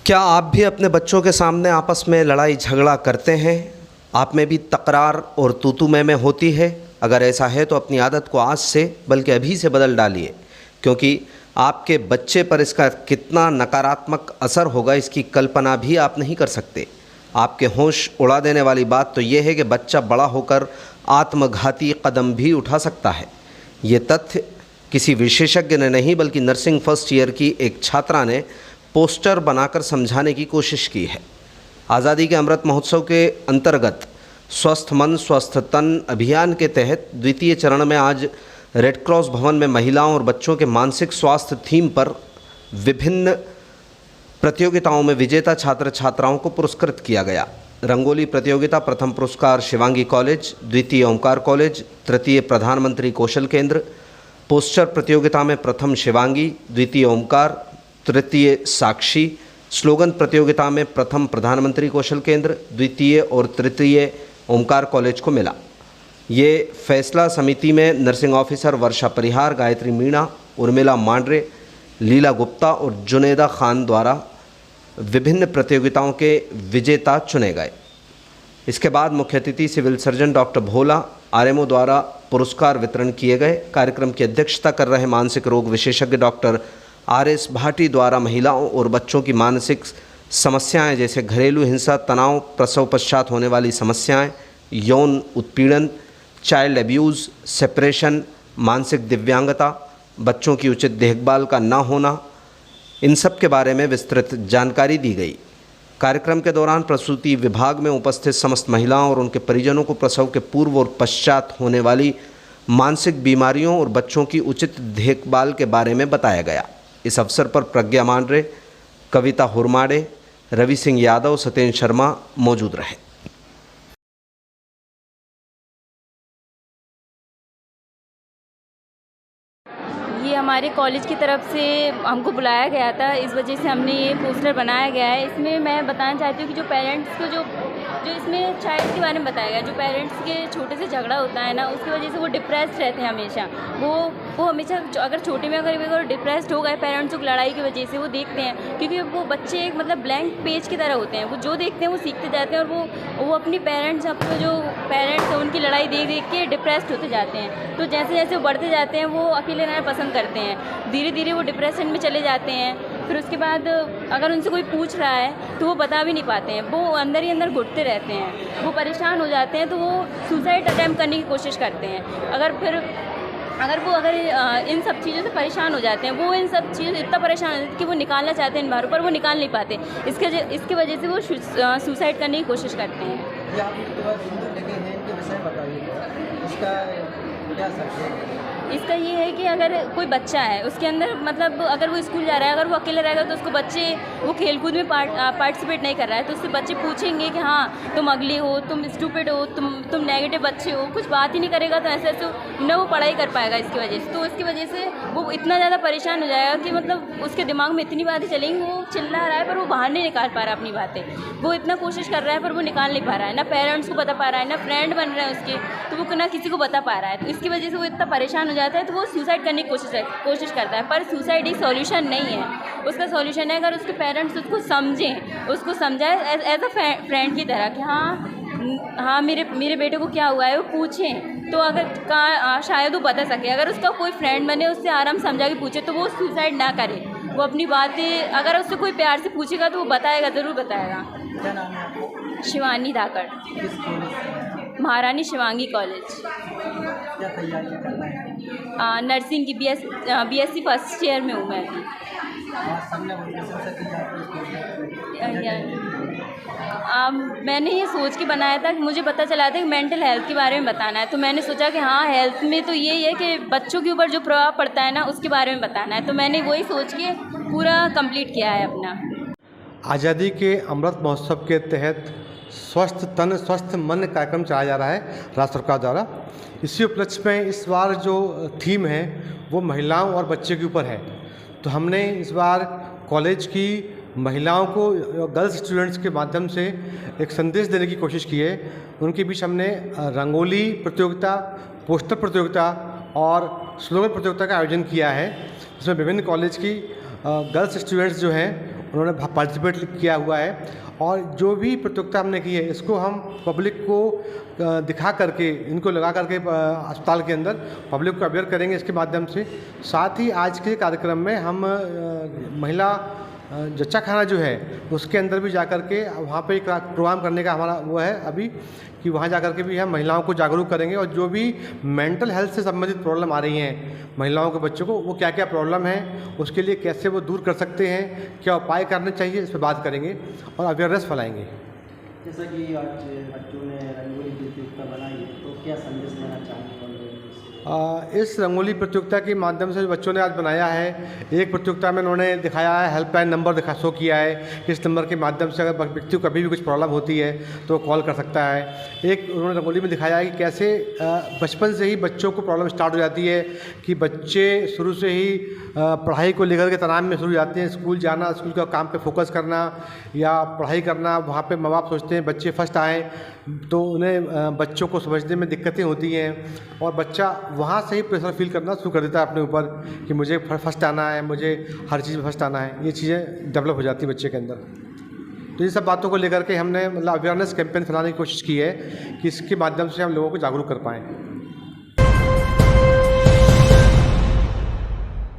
क्या आप भी अपने बच्चों के सामने आपस में लड़ाई झगड़ा करते हैं? आप में भी तकरार और तू-तू मैं होती है? अगर ऐसा है तो अपनी आदत को आज से बल्कि अभी से बदल डालिए, क्योंकि आपके बच्चे पर इसका कितना नकारात्मक असर होगा इसकी कल्पना भी आप नहीं कर सकते। आपके होश उड़ा देने वाली बात तो ये है कि बच्चा बड़ा होकर आत्मघाती कदम भी उठा सकता है। ये तथ्य किसी विशेषज्ञ ने नहीं बल्कि नर्सिंग फर्स्ट ईयर की एक छात्रा ने पोस्टर बनाकर समझाने की कोशिश की है। आज़ादी के अमृत महोत्सव के अंतर्गत स्वस्थ मन स्वस्थ तन अभियान के तहत द्वितीय चरण में आज रेड क्रॉस भवन में महिलाओं और बच्चों के मानसिक स्वास्थ्य थीम पर विभिन्न प्रतियोगिताओं में विजेता छात्र छात्राओं को पुरस्कृत किया गया। रंगोली प्रतियोगिता प्रथम पुरस्कार शिवांगी कॉलेज, द्वितीय ओमकार कॉलेज, तृतीय प्रधानमंत्री कौशल केंद्र। पोस्टर प्रतियोगिता में प्रथम शिवांगी, द्वितीय ओमकार, तृतीय साक्षी। स्लोगन प्रतियोगिता में प्रथम प्रधानमंत्री कौशल केंद्र, द्वितीय और तृतीय ओमकार कॉलेज को मिला। ये फैसला समिति में नर्सिंग ऑफिसर वर्षा परिहार, गायत्री मीणा, उर्मिला मांडरे, लीला गुप्ता और जुनेदा खान द्वारा विभिन्न प्रतियोगिताओं के विजेता चुने गए। इसके बाद मुख्य अतिथि सिविल सर्जन डॉक्टर भोला आरएमओ द्वारा पुरस्कार वितरण किए गए। कार्यक्रम की अध्यक्षता कर रहे मानसिक रोग विशेषज्ञ डॉक्टर आरएस भाटी द्वारा महिलाओं और बच्चों की मानसिक समस्याएं जैसे घरेलू हिंसा, तनाव, प्रसव पश्चात होने वाली समस्याएं, यौन उत्पीड़न, चाइल्ड अब्यूज़, सेपरेशन, मानसिक दिव्यांगता, बच्चों की उचित देखभाल का न होना, इन सब के बारे में विस्तृत जानकारी दी गई। कार्यक्रम के दौरान प्रसूति विभाग में उपस्थित समस्त महिलाओं और उनके परिजनों को प्रसव के पूर्व और पश्चात होने वाली मानसिक बीमारियों और बच्चों की उचित देखभाल के बारे में बताया गया। इस अवसर पर प्रज्ञा मांडरे, कविता हुरमाड़े, रवि सिंह यादव, सत्येंद्र शर्मा मौजूद रहे। ये हमारे कॉलेज की तरफ से हमको बुलाया गया था, इस वजह से हमने ये पोस्टर बनाया गया है। इसमें मैं बताना चाहती हूँ कि जो पेरेंट्स को जो इसमें चाइल्ड के बारे में बताया गया, जो पेरेंट्स के छोटे से झगड़ा होता है ना, उसकी वजह से वो डिप्रेस्ड रहते हैं हमेशा। वो हमेशा अगर छोटे में अगर डिप्रेस्ड हो गए पेरेंट्स की लड़ाई की वजह से, वो देखते हैं, क्योंकि वो बच्चे एक मतलब ब्लैंक पेज की तरह होते हैं। वो जो देखते हैं वो सीखते जाते हैं, और वो अपनी पेरेंट्स, अपने जो पेरेंट्स हैं उनकी लड़ाई देख देख के डिप्रेस्ड होते जाते हैं। तो जैसे जैसे वो बढ़ते जाते हैं वो अकेले रहना पसंद करते हैं, धीरे धीरे वो डिप्रेशन में चले जाते हैं। फिर उसके बाद अगर उनसे कोई पूछ रहा है तो वो बता भी नहीं पाते हैं, वो अंदर ही अंदर घुटते रहते हैं, वो परेशान हो जाते हैं, तो वो सुसाइड अटैम्प्ट करने की कोशिश करते हैं। अगर इन सब चीज़ों से परेशान हो जाते हैं, वो इन सब चीज़ों से इतना परेशान हो जाते हैं कि वो निकालना चाहते हैं इन बारों पर, वो निकाल नहीं पाते। इसके वजह से वो सुसाइड करने की कोशिश करते हैं। ये आप विषय बताइए, इसका क्या सच है? इसका ये है कि अगर कोई बच्चा है उसके अंदर मतलब अगर वो स्कूल जा रहा है, अगर वो अकेले रहेगा तो उसको वो खेलकूद में पार्टिसिपेट नहीं कर रहा है, तो उससे बच्चे पूछेंगे कि हाँ तुम अगली हो, तुम स्टूपिड हो, तुम नेगेटिव बच्चे हो, कुछ बात ही नहीं करेगा तो ऐसे न वो पढ़ाई कर पाएगा इसकी वजह से। तो इसकी वजह से वो इतना ज़्यादा परेशान हो जाएगा कि मतलब उसके दिमाग में इतनी बातें चलेंगी, वो चिल्ला रहा है पर वो बाहर नहीं निकाल पा रहा अपनी बातें, वो इतना कोशिश कर रहा है पर वो निकाल नहीं पा रहा है, ना पेरेंट्स को बता पा रहा है, ना फ्रेंड बन रहा है उसके, तो वो ना किसी को बता पा रहा है। तो इसकी वजह से वो इतना परेशान हो जाता है, तो वो सुसाइड करने की कोशिश करता है। पर सुसाइड एक सॉल्यूशन नहीं है, उसका सॉल्यूशन है अगर उसके पेरेंट्स उसको समझाए एज अ फ्रेंड की तरह कि हाँ मेरे बेटे को क्या हुआ है, वो पूछें तो अगर शायद वो बता सके। अगर उसका कोई फ्रेंड बने, उससे आराम समझा के पूछे तो वो सुसाइड ना करे, वो अपनी बातें अगर उससे कोई प्यार से पूछेगा तो वो बताएगा, ज़रूर बताएगा। क्या नाम है आपको? शिवानी धाकड़, महारानी शिवांगी कॉलेज। क्या तैयारी कर रहे हैं? नर्सिंग की बीएससी फर्स्ट ईयर में हूँ मैं अभी। मैंने ये सोच के बनाया था कि मुझे पता चला था कि मेंटल हेल्थ के बारे में बताना है, तो मैंने सोचा कि हाँ हेल्थ में तो यही है कि बच्चों के ऊपर जो प्रभाव पड़ता है ना उसके बारे में बताना है, तो मैंने वही सोच के पूरा कंप्लीट किया है अपना। आज़ादी के अमृत महोत्सव के तहत स्वस्थ तन स्वस्थ मन कार्यक्रम चलाया जा रहा है राज्य सरकार द्वारा। इसी उपलक्ष्य में इस बार जो थीम है वो महिलाओं और बच्चे के ऊपर है, तो हमने इस बार कॉलेज की महिलाओं को गर्ल्स स्टूडेंट्स के माध्यम से एक संदेश देने की कोशिश की है। उनके बीच हमने रंगोली प्रतियोगिता, पोस्टर प्रतियोगिता और स्लोगन प्रतियोगिता का आयोजन किया है, जिसमें विभिन्न कॉलेज की गर्ल्स स्टूडेंट्स जो हैं उन्होंने पार्टिसिपेट किया हुआ है। और जो भी प्रतियोगिता हमने की है इसको हम पब्लिक को दिखा करके, इनको लगा करके अस्पताल के अंदर पब्लिक को अवेयर करेंगे इसके माध्यम से। साथ ही आज के कार्यक्रम में हम महिला जच्चा खाना जो है उसके अंदर भी जाकर के वहाँ पे एक प्रोग्राम करने का हमारा वो है अभी, कि वहाँ जाकर के भी हम महिलाओं को जागरूक करेंगे और जो भी मेंटल हेल्थ से संबंधित प्रॉब्लम आ रही हैं महिलाओं के बच्चों को, वो क्या क्या प्रॉब्लम है, उसके लिए कैसे वो दूर कर सकते हैं, क्या उपाय करने चाहिए, इस पर बात करेंगे और अवेयरनेस फैलाएंगे। जैसा कि आज बच्चों ने रंगोली प्रतियोगिता बनाई है, तो क्या संदेश देना चाहेंगे? इस रंगोली प्रतियोगिता के माध्यम से जो बच्चों ने आज बनाया है, एक प्रतियोगिता में उन्होंने दिखाया है, हेल्पलाइन नंबर शो किया है, इस नंबर के माध्यम से अगर व्यक्ति को कभी भी कुछ प्रॉब्लम होती है तो कॉल कर सकता है। एक उन्होंने रंगोली में दिखाया है कि कैसे बचपन से ही बच्चों को प्रॉब्लम स्टार्ट हो जाती है, कि बच्चे शुरू से ही पढ़ाई को लेकर के तनाव में शुरू हो जाते हैं, स्कूल जाना, स्कूल का काम पे फोकस करना या पढ़ाई करना, वहाँ पे माँ बाप सोचते हैं बच्चे फर्स्ट आएँ, तो उन्हें बच्चों को समझने में दिक्कतें होती हैं और बच्चा वहाँ से ही प्रेशर फील करना शुरू कर देता है अपने ऊपर कि मुझे फर्स्ट आना है, मुझे हर चीज़ में फर्स्ट आना है। ये चीज़ें डेवलप हो जाती है बच्चे के अंदर। तो ये सब बातों को लेकर के हमने मतलब अवेयरनेस कैंपेन फैलाने की कोशिश की है कि इसके माध्यम से हम लोगों को जागरूक कर पाएँ।